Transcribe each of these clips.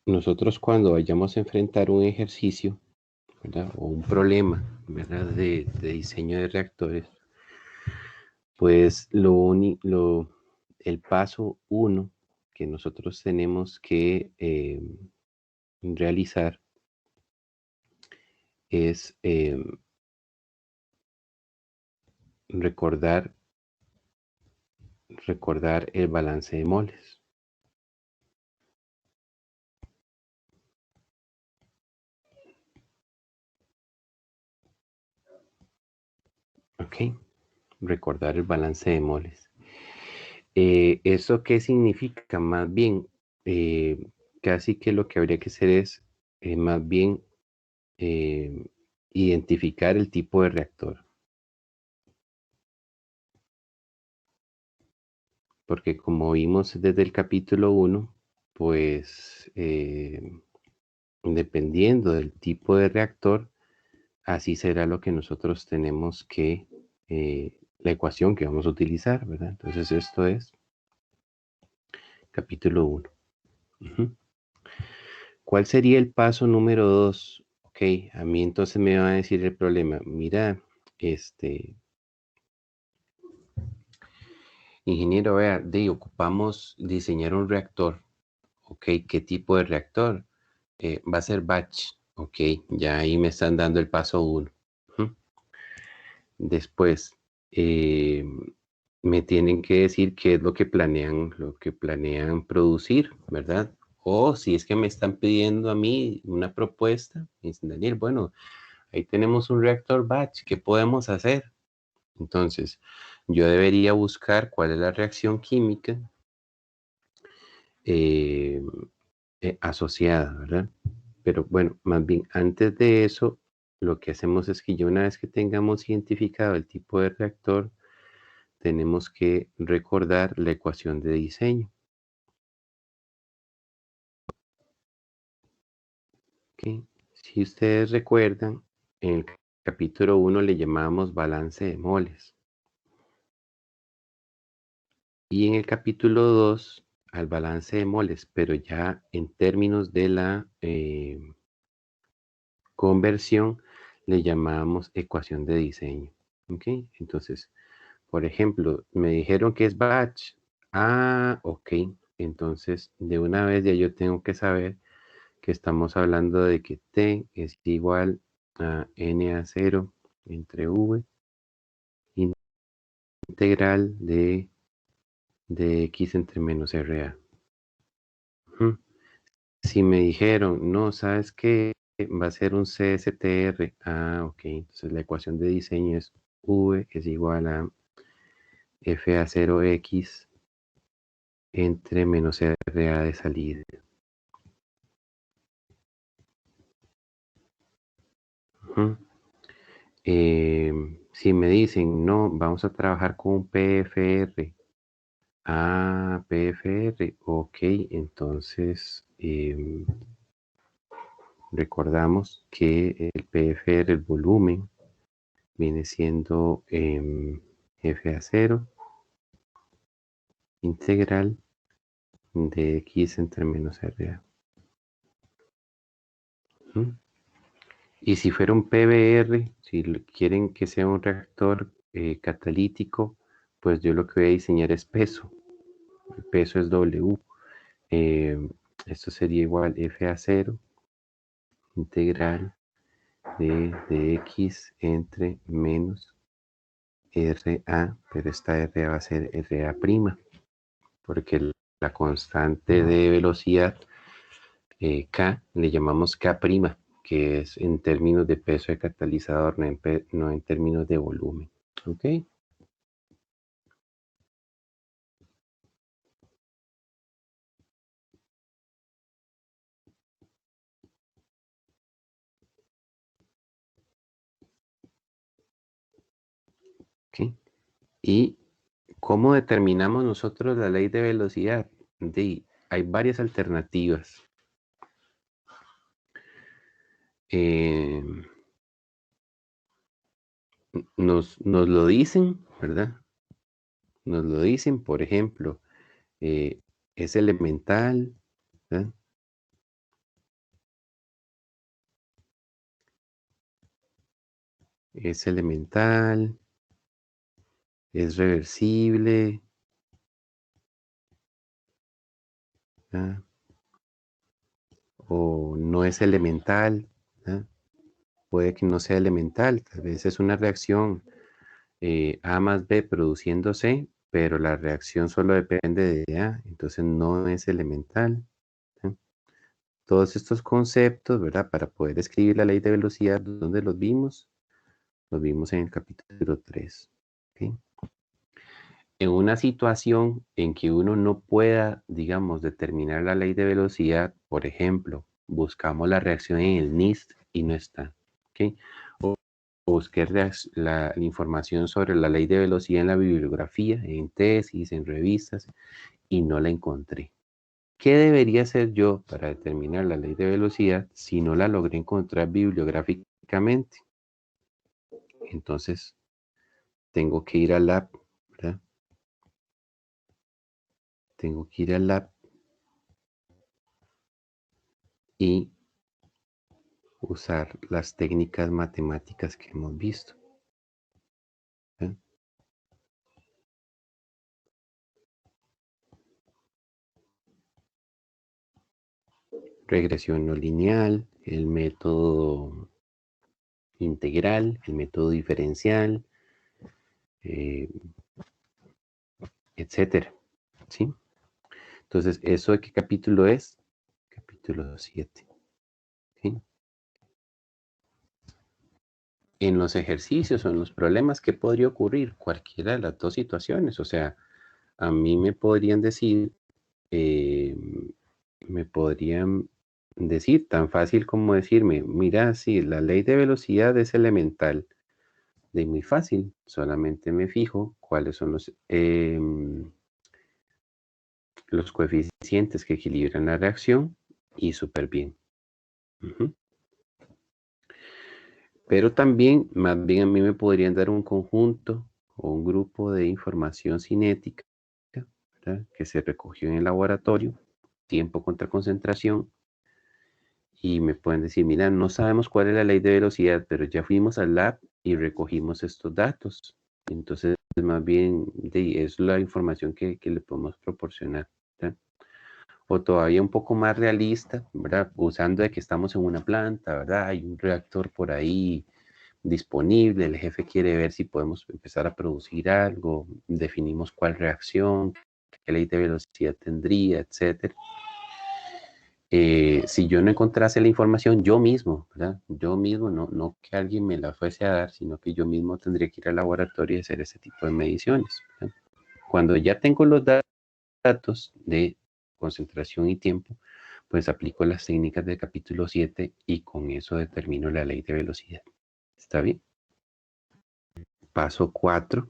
nosotros cuando vayamos a enfrentar un ejercicio, ¿verdad? O un problema, ¿verdad? De diseño de reactores, pues el paso uno que nosotros tenemos que realizar es recordar, recordar el balance de moles. ¿Ok? Recordar el balance de moles. ¿Eso qué significa? Más bien, casi que lo que habría que hacer es más bien eh, identificar el tipo de reactor. Porque como vimos desde el capítulo 1, pues dependiendo del tipo de reactor, así será lo que nosotros tenemos que, la ecuación que vamos a utilizar, ¿verdad? Entonces esto es capítulo 1. ¿Cuál sería el paso número 2? Ok, a mí entonces me va a decir el problema. Mira, ingeniero, vea, ocupamos diseñar un reactor. Ok, ¿qué tipo de reactor? Va a ser batch. Ok, ya ahí me están dando el paso 1. Después, eh, me tienen que decir qué es lo que planean producir, ¿verdad? O si es que me están pidiendo a mí una propuesta, me dicen, Daniel, bueno, ahí tenemos un reactor batch, ¿qué podemos hacer? Entonces, yo debería buscar cuál es la reacción química eh, asociada, ¿verdad? Pero bueno, más bien antes de eso, lo que hacemos es que ya una vez que tengamos identificado el tipo de reactor, tenemos que recordar la ecuación de diseño. ¿Ok? Si ustedes recuerdan, en el capítulo 1 le llamábamos balance de moles. Y en el capítulo 2 al balance de moles, pero ya en términos de la conversión, le llamábamos ecuación de diseño. ¿Ok? Entonces, por ejemplo, me dijeron que es batch. Ah, ok. Entonces, de una vez ya yo tengo que saber que estamos hablando de que T es igual a NA0 entre V integral de X entre menos RA. Si me dijeron, no, ¿sabes qué? Va a ser un CSTR. Ah, ok. Entonces la ecuación de diseño es V es igual a FA0X entre menos RA de salida. Si me dicen, no, vamos a trabajar con un PFR. Ah, PFR, ok, entonces recordamos que el PFR, el volumen, viene siendo FA0 integral de X entre menos RA. Y si fuera un PBR, si quieren que sea un reactor catalítico, pues yo lo que voy a diseñar es peso. El peso es W. Esto sería igual FA0 integral de X entre menos RA, pero esta RA va a ser RA', porque la constante de velocidad K le llamamos K', que es en términos de peso de catalizador, no en términos de volumen. ¿Ok? ¿Ok? ¿Y cómo determinamos nosotros la ley de velocidad? Hay varias alternativas. Eh, nos lo dicen, ¿verdad? Nos lo dicen, por ejemplo, es elemental, ¿verdad? es elemental, es reversible, ¿ah? O no es elemental, ¿ah? Puede que no sea elemental, tal vez es una reacción A más B produciendo C, pero la reacción solo depende de A, entonces no es elemental, ¿sí? Todos estos conceptos, ¿verdad? Para poder escribir la ley de velocidad, ¿dónde los vimos? Los vimos en el capítulo 3. ¿Ok? En una situación en que uno no pueda, digamos, determinar la ley de velocidad, por ejemplo, buscamos la reacción en el NIST y no está. ¿Ok? Busqué la información sobre la ley de velocidad en la bibliografía, en tesis, en revistas, y no la encontré. ¿Qué debería hacer yo para determinar la ley de velocidad si no la logré encontrar bibliográficamente? Entonces, tengo que ir al lab, ¿verdad? Tengo que ir al lab y usar las técnicas matemáticas que hemos visto, ¿verdad? Regresión no lineal, el método integral, el método diferencial, eh, etcétera, ¿sí? Entonces, ¿eso de qué capítulo es? Capítulo 7, ¿sí? En los ejercicios o en los problemas, ¿qué podría ocurrir? Cualquiera de las dos situaciones. O sea, a mí eh, me podrían decir tan fácil como decirme, mira, sí, la ley de velocidad es elemental. De muy fácil, solamente me fijo cuáles son los coeficientes que equilibran la reacción y súper bien. Ujú. Pero también, más bien a mí me podrían dar un conjunto o un grupo de información cinética, ¿verdad? Que se recogió en el laboratorio, tiempo contra concentración, y me pueden decir, mira, no sabemos cuál es la ley de velocidad, pero ya fuimos al lab y recogimos estos datos. Entonces, más bien, es la información que le podemos proporcionar, ¿verdad? O todavía un poco más realista, ¿verdad? Usando de que estamos en una planta, ¿verdad? Hay un reactor por ahí disponible, el jefe quiere ver si podemos empezar a producir algo, definimos cuál reacción, qué ley de velocidad tendría, etcétera. Si yo no encontrase la información yo mismo, ¿verdad? Yo mismo, no que alguien me la fuese a dar, sino que yo mismo tendría que ir al laboratorio y hacer ese tipo de mediciones, ¿verdad? Cuando ya tengo los datos de concentración y tiempo, pues aplico las técnicas del capítulo 7 y con eso determino la ley de velocidad. ¿Está bien? Paso 4.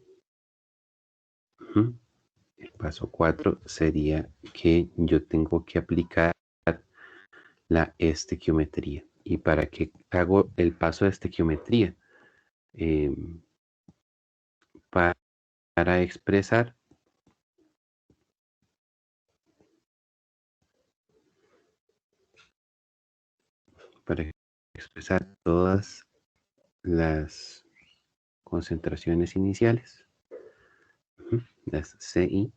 El paso 4 sería que yo tengo que aplicar la estequiometría. ¿Y para qué hago el paso de estequiometría? Eh, para expresar para expresar todas las concentraciones iniciales, las CI,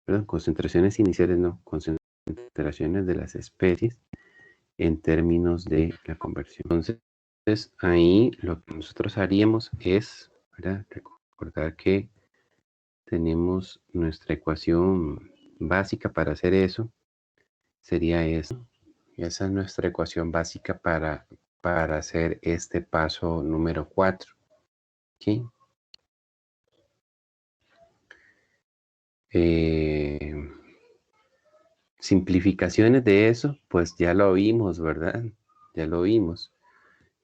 perdón, concentraciones iniciales no, concentraciones de las especies en términos de la conversión. Entonces, ahí lo que nosotros haríamos es, ¿verdad? Recordar que tenemos nuestra ecuación básica para hacer eso, sería eso. Esa es nuestra ecuación básica para hacer este paso número 4. ¿Okay? Eh, Simplificaciones de eso, pues ya lo vimos, ¿verdad? Ya lo vimos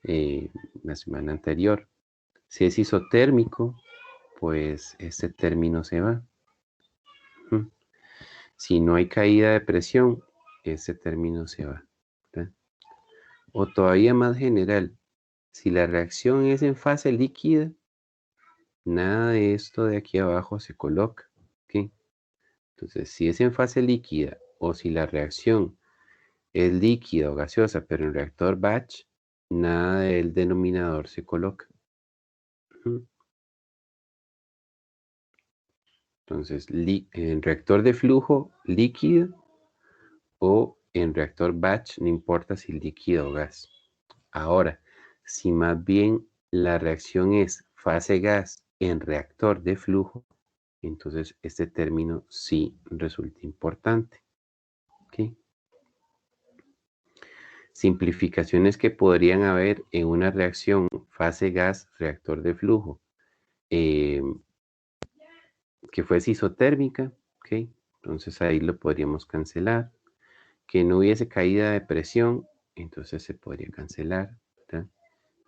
la semana anterior. Si es isotérmico, pues este término se va. Si no hay caída de presión, ese término se va, ¿verdad? O todavía más general, si la reacción es en fase líquida, nada de esto de aquí abajo se coloca, ¿ok? Entonces, si es en fase líquida o si la reacción es líquida o gaseosa, pero en reactor batch, nada del denominador se coloca. Entonces, en reactor de flujo líquido o en reactor batch, no importa si líquido o gas. Ahora, si más bien la reacción es fase gas en reactor de flujo, entonces este término sí resulta importante. ¿Okay? Simplificaciones que podrían haber en una reacción fase gas, reactor de flujo, que fuese isotérmica, ¿okay? Entonces ahí lo podríamos cancelar. Que no hubiese caída de presión, entonces se podría cancelar, ¿verdad?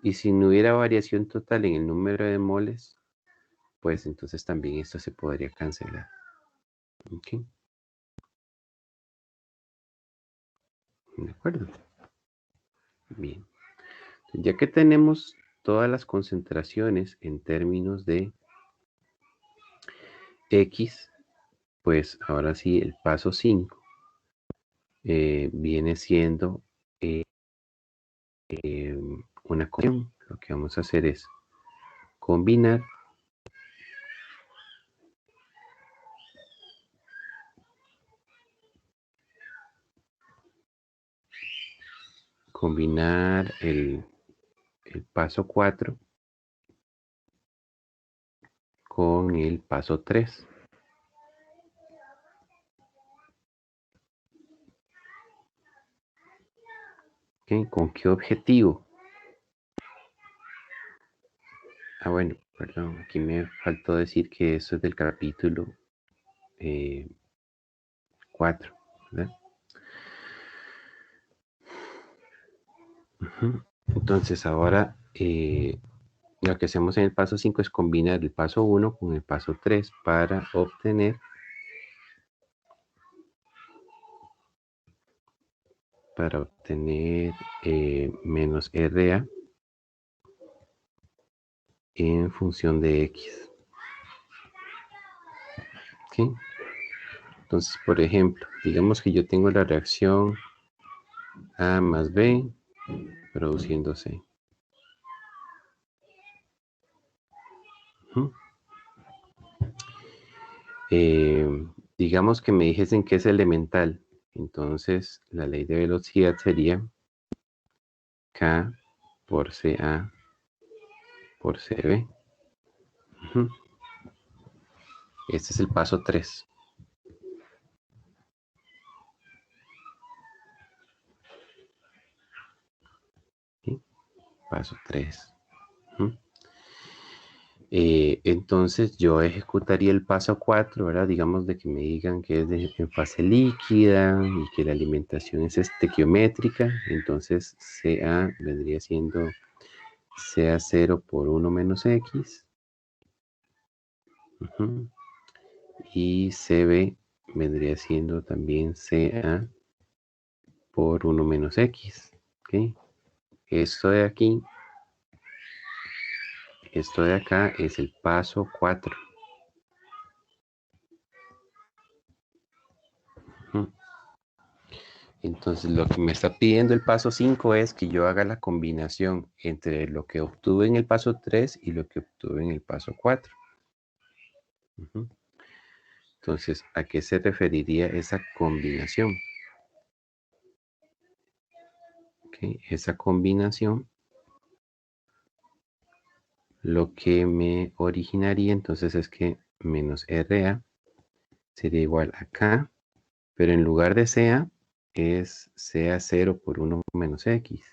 Y si no hubiera variación total en el número de moles, pues entonces también esto se podría cancelar. ¿Okay? ¿De acuerdo? Bien. Ya que tenemos todas las concentraciones en términos de X, pues ahora sí el paso 5 viene siendo una combinación. Lo que vamos a hacer es combinar el paso 4 con el paso 3. ¿Okay? ¿Con qué objetivo? Ah, bueno, perdón, aquí me faltó decir que eso es del capítulo 4, ¿verdad? Entonces ahora lo que hacemos en el paso 5 es combinar el paso 1 con el paso 3 para obtener menos RA en función de X. ¿Okay? Entonces, por ejemplo, digamos que yo tengo la reacción A más B produciendo C. Digamos que me dijesen que es elemental. Entonces, la ley de velocidad sería K por CA por CB. Este es el paso 3. ¿Sí? Paso 3. Entonces yo ejecutaría el paso 4, ¿verdad? Digamos de que me digan que es en fase líquida y que la alimentación es estequiométrica. Entonces CA vendría siendo CA0 por 1 menos X. Y CB vendría siendo también CA por 1 menos X. ¿Okay? Esto de aquí, esto de acá es el paso 4. Entonces lo que me está pidiendo el paso 5 es que yo haga la combinación entre lo que obtuve en el paso 3 y lo que obtuve en el paso 4. Entonces, ¿a qué se referiría esa combinación? Okay, esa combinación lo que me originaría entonces es que menos RA sería igual a K, pero en lugar de CA es CA0 por 1 menos X.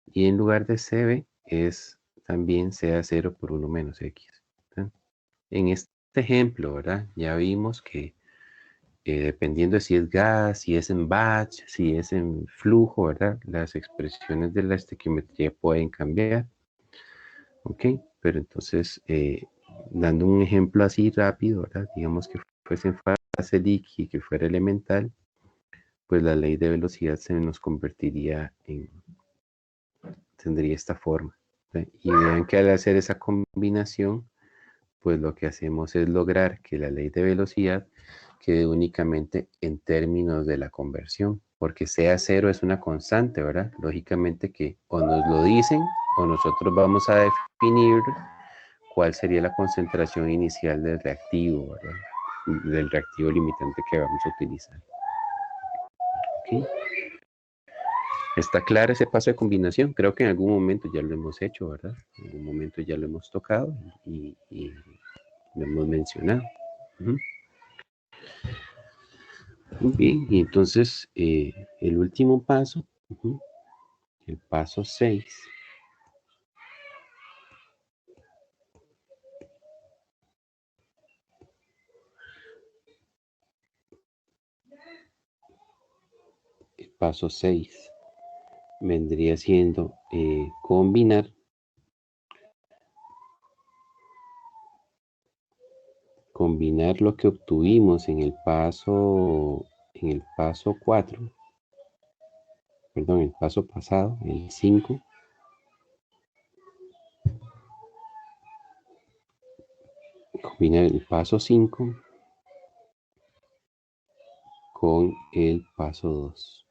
Y en lugar de CB es también CA0 por 1 menos X. ¿Verdad? En este ejemplo, ¿verdad? Ya vimos que dependiendo de si es gas, si es en batch, si es en flujo, ¿verdad? Las expresiones de la estequiometría pueden cambiar. ¿Ok? Pero entonces, dando un ejemplo así rápido, ¿verdad? Digamos que fuese en fase líquida y que fuera elemental, pues la ley de velocidad se nos convertiría tendría esta forma. ¿verdad? Y vean que al hacer esa combinación, pues lo que hacemos es lograr que la ley de velocidad quede únicamente en términos de la conversión. porque CA0 es una constante, ¿verdad? Lógicamente que o nos lo dicen o nosotros vamos a definir cuál sería la concentración inicial del reactivo, ¿verdad? Del reactivo limitante que vamos a utilizar. ¿Okay? ¿Está claro ese paso de combinación? Creo que en algún momento ya lo hemos hecho, ¿verdad? En algún momento ya lo hemos tocado y lo hemos mencionado. Muy bien, y entonces el último paso, el paso 6. El paso 6 vendría siendo combinar lo que obtuvimos en el paso 4, perdón, el paso pasado, el 5, combinar el paso 5 con el paso 2.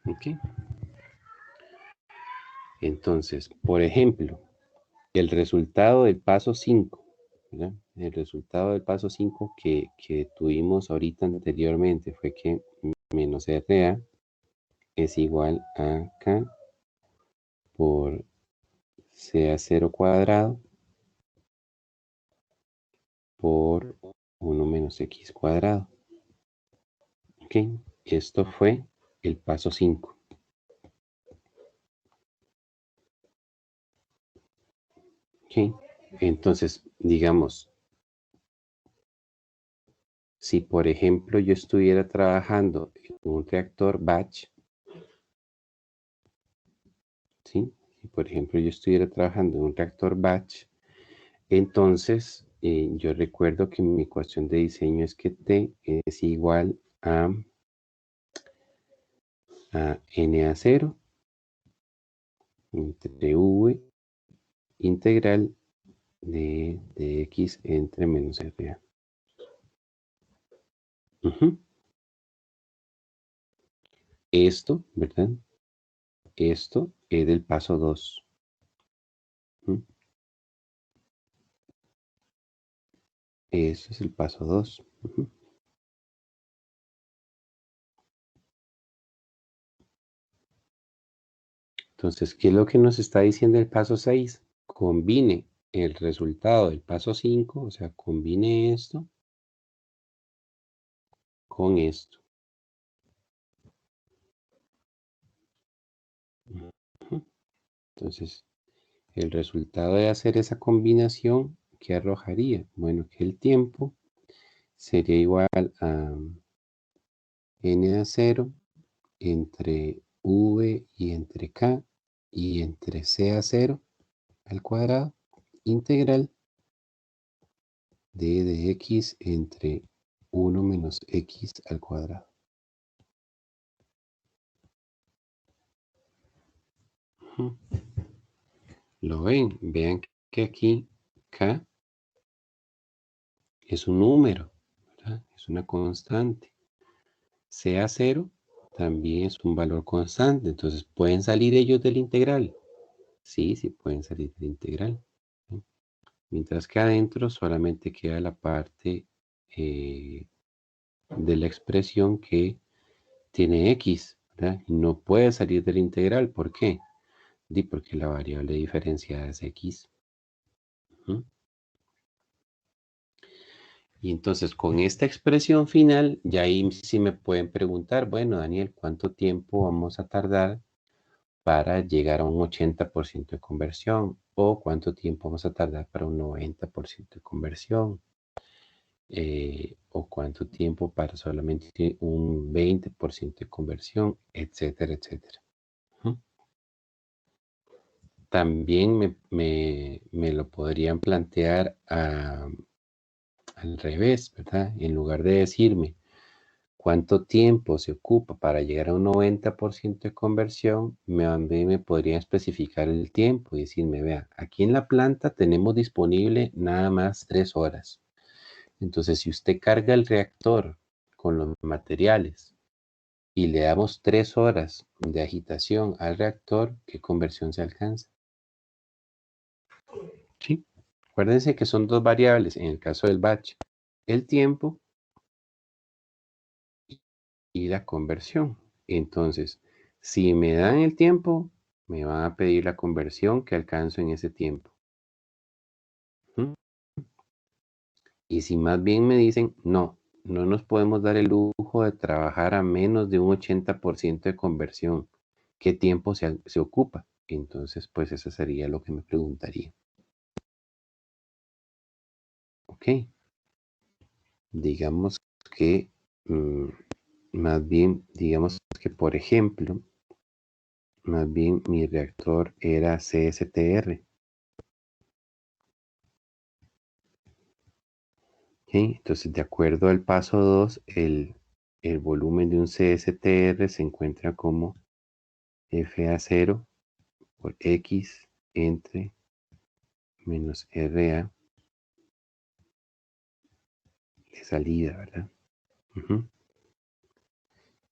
¿Ok? Entonces, por ejemplo, el resultado del paso 5, ¿verdad? El resultado del paso 5 que tuvimos ahorita anteriormente fue que menos RA es igual a K por CA0 cuadrado por 1 menos X cuadrado. ¿Ok? Esto fue el paso 5. ¿Ok? Entonces, digamos, si por ejemplo yo estuviera trabajando en un reactor batch, ¿sí? Si por ejemplo yo estuviera trabajando en un reactor batch, entonces yo recuerdo que mi ecuación de diseño es que T es igual a NA0 entre V integral de X entre menos RA. Esto, ¿verdad? Esto es del paso 2. Eso es el paso 2. Entonces, ¿qué es lo que nos está diciendo el paso 6? Combine el resultado del paso 5, o sea, combine esto con esto. Entonces, el resultado de hacer esa combinación, ¿qué arrojaría? Bueno, que el tiempo sería igual a NA0 entre V y entre K y entre CA0 al cuadrado integral de X entre 1 menos X al cuadrado. ¿Lo ven? Vean que aquí K es un número, ¿verdad? Es una constante. CA0 también es un valor constante. Entonces, ¿pueden salir ellos del integral? Sí, sí pueden salir del integral. ¿Sí? Mientras que adentro solamente queda la parte de la expresión que tiene X, ¿verdad? Y no puede salir del integral. ¿Por qué? Porque la variable diferenciada es X. Y entonces con esta expresión final, ya ahí sí me pueden preguntar, bueno, Daniel, ¿cuánto tiempo vamos a tardar para llegar a un 80% de conversión? ¿O cuánto tiempo vamos a tardar para un 90% de conversión? ¿O cuánto tiempo para solamente un 20% de conversión? Etcétera, etcétera. También me lo podrían plantear al revés, ¿verdad? En lugar de decirme cuánto tiempo se ocupa para llegar a un 90% de conversión, me podrían especificar el tiempo y decirme, vea, aquí en la planta tenemos disponible nada más 3 horas. Entonces, si usted carga el reactor con los materiales y le damos 3 horas de agitación al reactor, ¿qué conversión se alcanza? Sí. Acuérdense que son dos variables en el caso del batch, el tiempo y la conversión. Entonces, si me dan el tiempo, me van a pedir la conversión que alcanzo en ese tiempo. ¿Mm? Y si más bien me dicen, no, no nos podemos dar el lujo de trabajar a menos de un 80% de conversión, ¿qué tiempo se ocupa? Entonces, pues eso sería lo que me preguntaría. Ok, digamos que, más bien, digamos que, por ejemplo, más bien mi reactor era CSTR. Ok, entonces, de acuerdo al paso 2, el volumen de un CSTR se encuentra como FA0 por X entre menos RA de salida, ¿verdad? Ujú.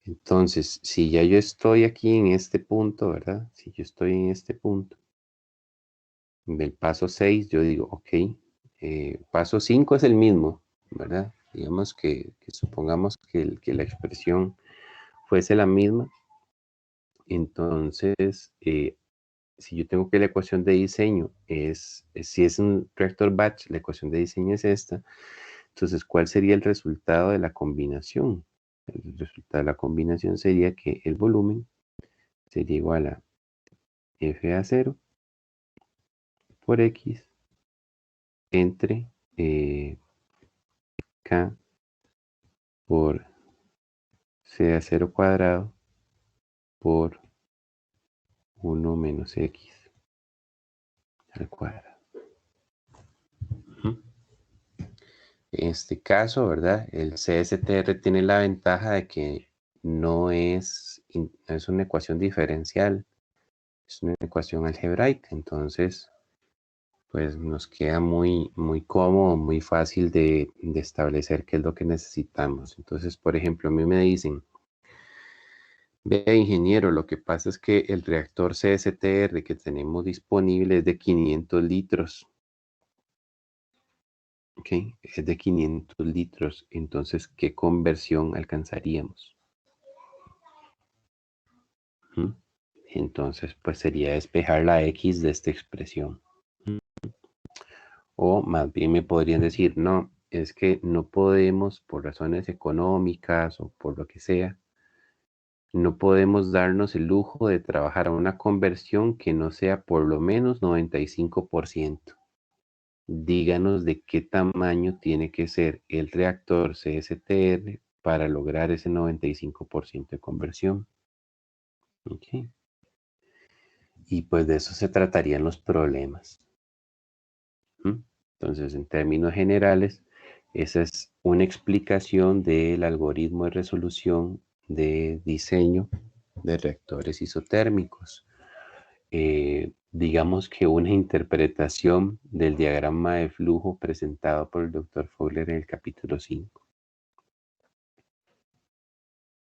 Entonces, si ya yo estoy aquí en este punto, ¿verdad? Si yo estoy en este punto del paso 6, yo digo, ok, paso 5 es el mismo, ¿verdad? Digamos que supongamos que la expresión fuese la misma. Entonces, si yo tengo que la ecuación de diseño si es un reactor batch, la ecuación de diseño es esta. Entonces, ¿cuál sería el resultado de la combinación? El resultado de la combinación sería que el volumen sería igual a FA0 por X entre K por CA0 cuadrado por 1 menos X al cuadrado. En este caso, ¿verdad? El CSTR tiene la ventaja de que no es una ecuación diferencial, es una ecuación algebraica. Entonces, pues nos queda muy, muy cómodo, muy fácil de establecer qué es lo que necesitamos. Entonces, por ejemplo, a mí me dicen, ve, ingeniero, lo que pasa es que el reactor CSTR que tenemos disponible es de 500 litros. Ok, es de 500 litros. Entonces, ¿qué conversión alcanzaríamos? ¿Mm? Entonces, pues sería despejar la X de esta expresión. O más bien me podrían decir, no, es que no podemos, por razones económicas o por lo que sea, no podemos darnos el lujo de trabajar a una conversión que no sea por lo menos 95%. Díganos de qué tamaño tiene que ser el reactor CSTR para lograr ese 95% de conversión. Okay. Y pues de eso se tratarían los problemas. Entonces, en términos generales, esa es una explicación del algoritmo de resolución de diseño de reactores isotérmicos. Digamos que una interpretación del diagrama de flujo presentado por el Dr. Fogler en el capítulo 5.